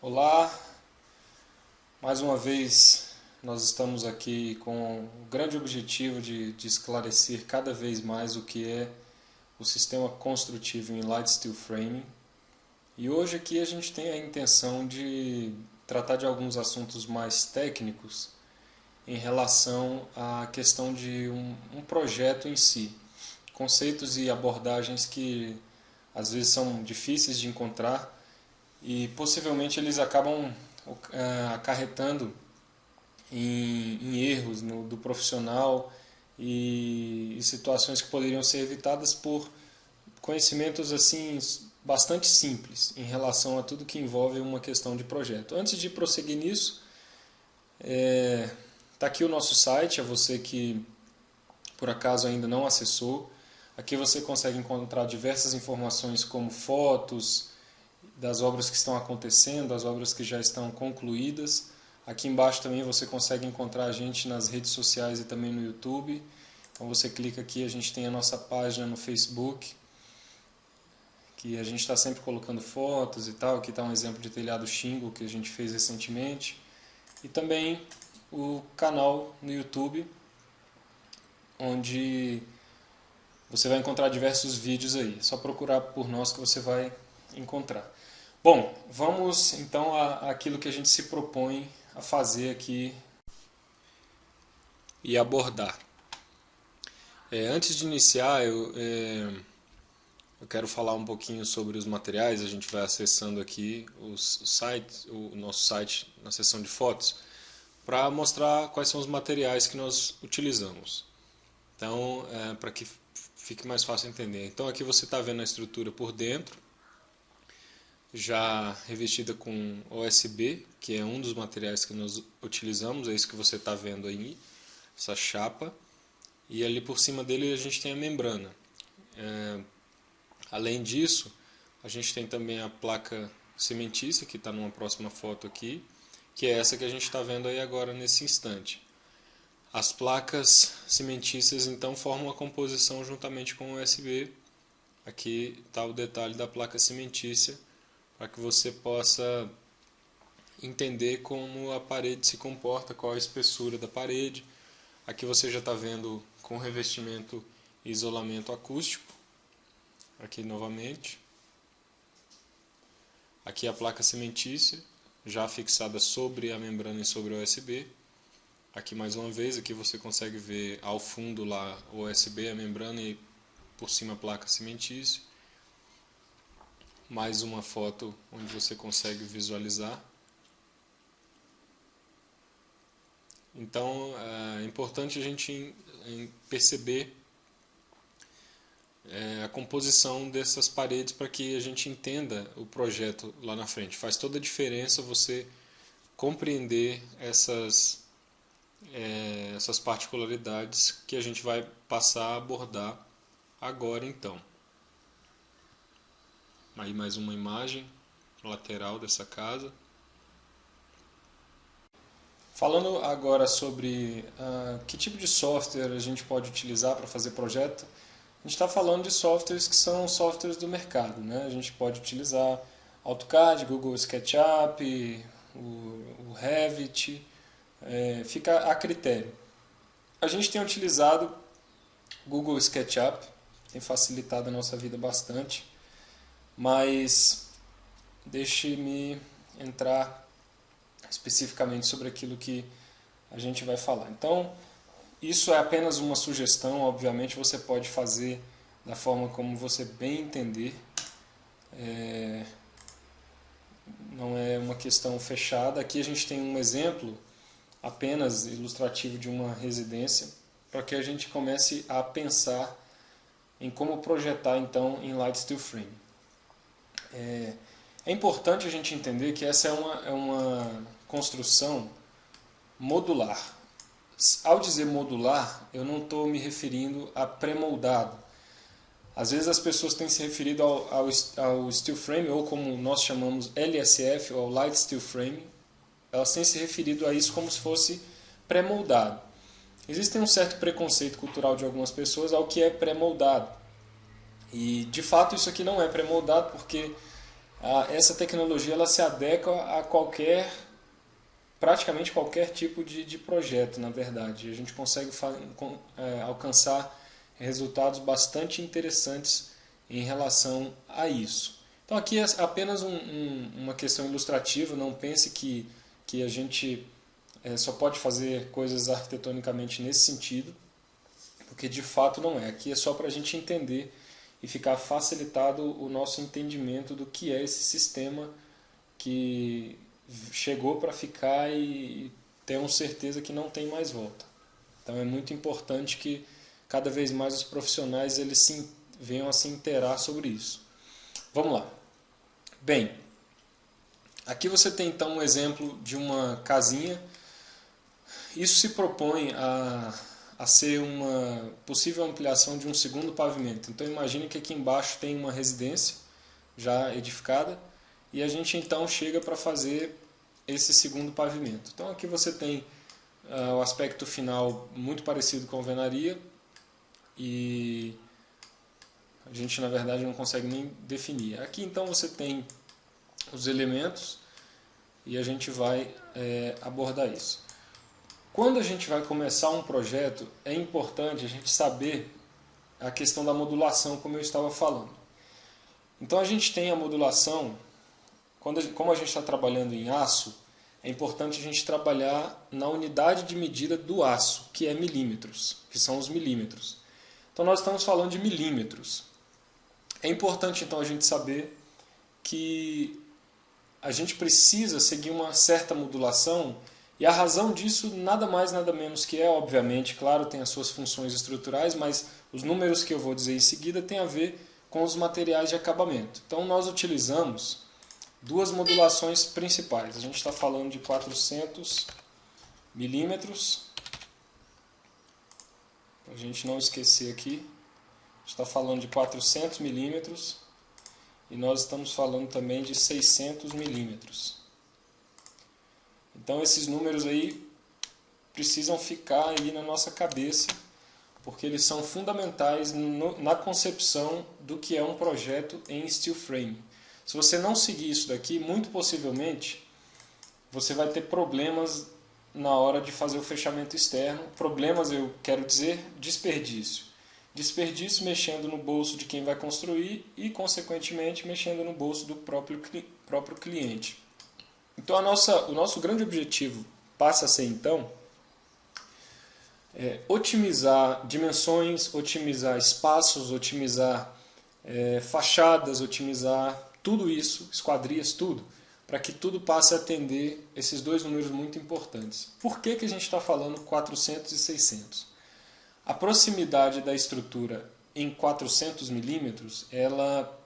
Olá, mais uma vez nós estamos aqui com o grande objetivo de esclarecer cada vez mais o que é o sistema construtivo em Light Steel Framing. E hoje aqui a gente tem a intenção de tratar de alguns assuntos mais técnicos em relação à questão de um projeto em si. Conceitos e abordagens que às vezes são difíceis de encontrar e possivelmente eles acabam acarretando em erros do profissional e situações que poderiam ser evitadas por conhecimentos assim bastante simples em relação a tudo que envolve uma questão de projeto. Antes de prosseguir nisso, está aqui o nosso site, a você que por acaso ainda não acessou. Aqui você consegue encontrar diversas informações como fotos das obras que estão acontecendo, das obras que já estão concluídas. Aqui embaixo também você consegue encontrar a gente nas redes sociais e também no YouTube. Então você clica aqui, a gente tem a nossa página no Facebook, que a gente está sempre colocando fotos e tal. Aqui está um exemplo de telhado shingle que a gente fez recentemente. E também o canal no YouTube, onde você vai encontrar diversos vídeos aí. É só procurar por nós que você vai encontrar. Bom, vamos então àquilo que a gente se propõe a fazer aqui e abordar. Antes de iniciar, eu quero falar um pouquinho sobre os materiais. A gente vai acessando aqui o nosso site na seção de fotos para mostrar quais são os materiais que nós utilizamos. Então, para que fique mais fácil entender. Então aqui você está vendo a estrutura por dentro, já revestida com OSB, que é um dos materiais que nós utilizamos, é isso que você está vendo aí, essa chapa. E ali por cima dele a gente tem a membrana. Além disso, a gente tem também a placa cimentícia, que está numa próxima foto aqui, que é essa que a gente está vendo aí agora nesse instante. As placas cimentícias então formam a composição juntamente com o USB. Aqui está o detalhe da placa cimentícia, para que você possa entender como a parede se comporta, qual a espessura da parede. Aqui você já está vendo com revestimento e isolamento acústico. Aqui novamente. Aqui a placa cimentícia, já fixada sobre a membrana e sobre o USB. Aqui mais uma vez, aqui você consegue ver ao fundo lá o USB, a membrana e por cima a placa cimentícia. Mais uma foto onde você consegue visualizar. Então é importante a gente perceber a composição dessas paredes para que a gente entenda o projeto lá na frente. Faz toda a diferença você compreender essas particularidades que a gente vai passar a abordar agora então. Aí mais uma imagem lateral dessa casa. Falando agora sobre que tipo de software a gente pode utilizar para fazer projeto, a gente está falando de softwares que são softwares do mercado, né? A gente pode utilizar AutoCAD, Google SketchUp, o Revit, fica a critério. A gente tem utilizado Google SketchUp, tem facilitado a nossa vida bastante, mas deixe-me entrar especificamente sobre aquilo que a gente vai falar. Então, isso é apenas uma sugestão, obviamente você pode fazer da forma como você bem entender. Não é uma questão fechada. Aqui a gente tem um exemplo apenas ilustrativo de uma residência, para que a gente comece a pensar em como projetar então em Light Steel Frame. É importante a gente entender que essa é uma construção modular. Ao dizer modular, eu não estou me referindo a pré-moldado. Às vezes as pessoas têm se referido ao steel frame, ou como nós chamamos LSF, ou Light Steel Frame, elas têm se referido a isso como se fosse pré-moldado. Existe um certo preconceito cultural de algumas pessoas ao que é pré-moldado. E de fato isso aqui não é pré-moldado, porque essa tecnologia ela se adequa a praticamente qualquer tipo de projeto, na verdade. A gente consegue alcançar resultados bastante interessantes em relação a isso. Então aqui é apenas uma questão ilustrativa, não pense que a gente só pode fazer coisas arquitetonicamente nesse sentido, porque de fato não é. Aqui é só para a gente entender e ficar facilitado o nosso entendimento do que é esse sistema que chegou para ficar e temos certeza que não tem mais volta. Então é muito importante que cada vez mais os profissionais eles venham a se inteirar sobre isso. Vamos lá. Bem, aqui você tem então um exemplo de uma casinha. Isso se propõe a ser uma possível ampliação de um segundo pavimento. Então imagine que aqui embaixo tem uma residência já edificada e a gente então chega para fazer esse segundo pavimento. Então aqui você tem o aspecto final muito parecido com a alvenaria e a gente na verdade não consegue nem definir. Aqui então você tem os elementos e a gente vai abordar isso. Quando a gente vai começar um projeto, é importante a gente saber a questão da modulação, como eu estava falando. Então a gente tem a modulação, como a gente está trabalhando em aço, é importante a gente trabalhar na unidade de medida do aço, que é milímetros, que são os milímetros. Então nós estamos falando de milímetros. É importante então a gente saber que a gente precisa seguir uma certa modulação. E a razão disso nada mais nada menos que obviamente, claro, tem as suas funções estruturais, mas os números que eu vou dizer em seguida têm a ver com os materiais de acabamento. Então nós utilizamos duas modulações principais. A gente está falando de 400 milímetros. Para a gente não esquecer aqui, a gente está falando de 400 milímetros e nós estamos falando também de 600 milímetros. Então esses números aí precisam ficar aí na nossa cabeça, porque eles são fundamentais na concepção do que é um projeto em steel frame. Se você não seguir isso daqui, muito possivelmente você vai ter problemas na hora de fazer o fechamento externo. Problemas, eu quero dizer, desperdício. Desperdício mexendo no bolso de quem vai construir e, consequentemente, mexendo no bolso do próprio cliente. Então o nosso grande objetivo passa a ser então otimizar dimensões, otimizar espaços, otimizar fachadas, otimizar tudo isso, esquadrias, tudo, para que tudo passe a atender esses dois números muito importantes. Por que a gente está falando 400 e 600? A proximidade da estrutura em 400 milímetros, ela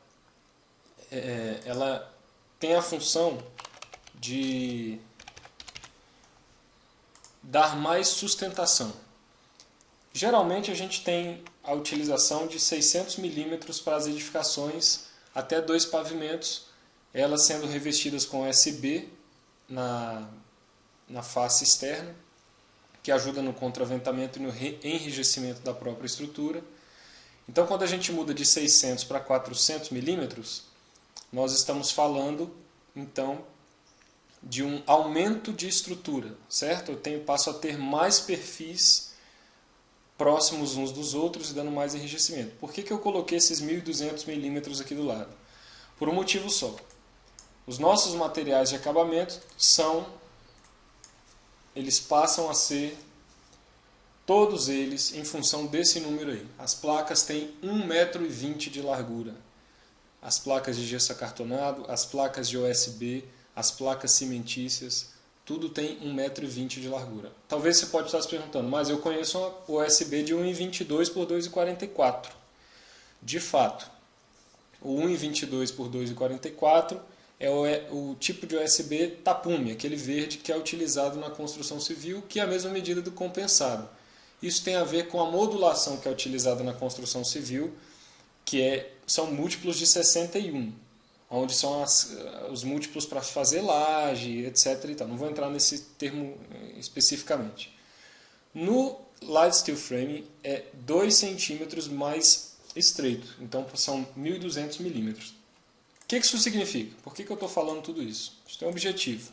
tem a função de dar mais sustentação. Geralmente a gente tem a utilização de 600 milímetros para as edificações até 2 pavimentos, elas sendo revestidas com OSB na face externa, que ajuda no contraventamento e no enrijecimento da própria estrutura. Então quando a gente muda de 600 para 400 milímetros, nós estamos falando então de um aumento de estrutura, certo? Passo a ter mais perfis próximos uns dos outros e dando mais enrijecimento. Por que eu coloquei esses 1.200 milímetros aqui do lado? Por um motivo só. Os nossos materiais de acabamento eles passam a ser, todos eles, em função desse número aí. As placas têm 1,20 m de largura. As placas de gesso acartonado, as placas de OSB, as placas cimentícias, tudo tem 1,20 m de largura. Talvez você pode estar se perguntando, mas eu conheço uma OSB de 1,22 por 2,44. De fato, o 1,22 por 2,44 é o tipo de OSB tapume, aquele verde que é utilizado na construção civil, que é a mesma medida do compensado. Isso tem a ver com a modulação que é utilizada na construção civil, que são múltiplos de 61, onde são os múltiplos para fazer laje, etc. E tal. Não vou entrar nesse termo especificamente. No light steel frame é 2 centímetros mais estreito, então são 1.200 milímetros. que isso significa? Por que eu estou falando tudo isso? Isso tem um objetivo.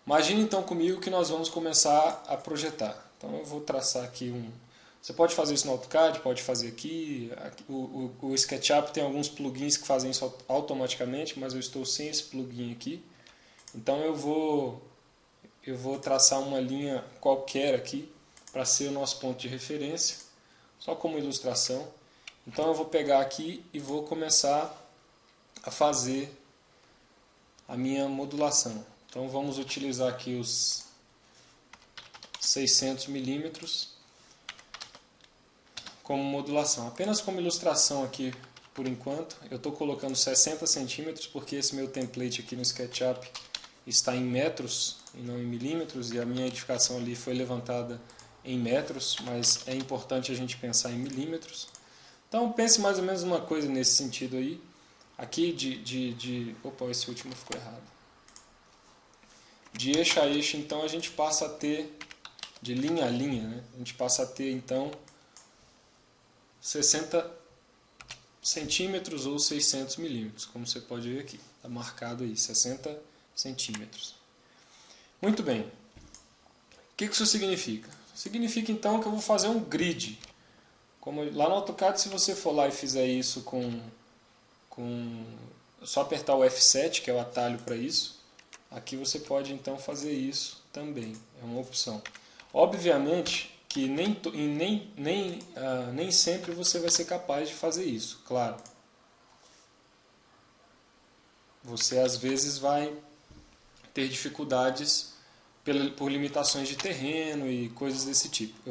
Imagine então comigo que nós vamos começar a projetar. Então eu vou traçar aqui um... Você pode fazer isso no AutoCAD, pode fazer aqui. O SketchUp tem alguns plugins que fazem isso automaticamente, mas eu estou sem esse plugin aqui. Então eu vou traçar uma linha qualquer aqui para ser o nosso ponto de referência, só como ilustração. Então eu vou pegar aqui e vou começar a fazer a minha modulação. Então vamos utilizar aqui os 600 milímetros como modulação. Apenas como ilustração aqui por enquanto, eu estou colocando 60 centímetros porque esse meu template aqui no SketchUp está em metros e não em milímetros, e a minha edificação ali foi levantada em metros, mas é importante a gente pensar em milímetros. Então pense mais ou menos uma coisa nesse sentido aí. Aqui opa, esse último ficou errado. De eixo a eixo, então, a gente passa a ter, de linha a linha, né? A gente passa a ter, então, 60 centímetros ou 600 milímetros, como você pode ver aqui. Está marcado aí, 60 centímetros. Muito bem. O que isso significa? Significa, então, que eu vou fazer um grid. Como lá no AutoCAD, se você for lá e fizer isso só apertar o F7, que é o atalho para isso, aqui você pode então fazer isso também, é uma opção. Obviamente que nem sempre você vai ser capaz de fazer isso, claro. Você às vezes vai ter dificuldades por limitações de terreno e coisas desse tipo.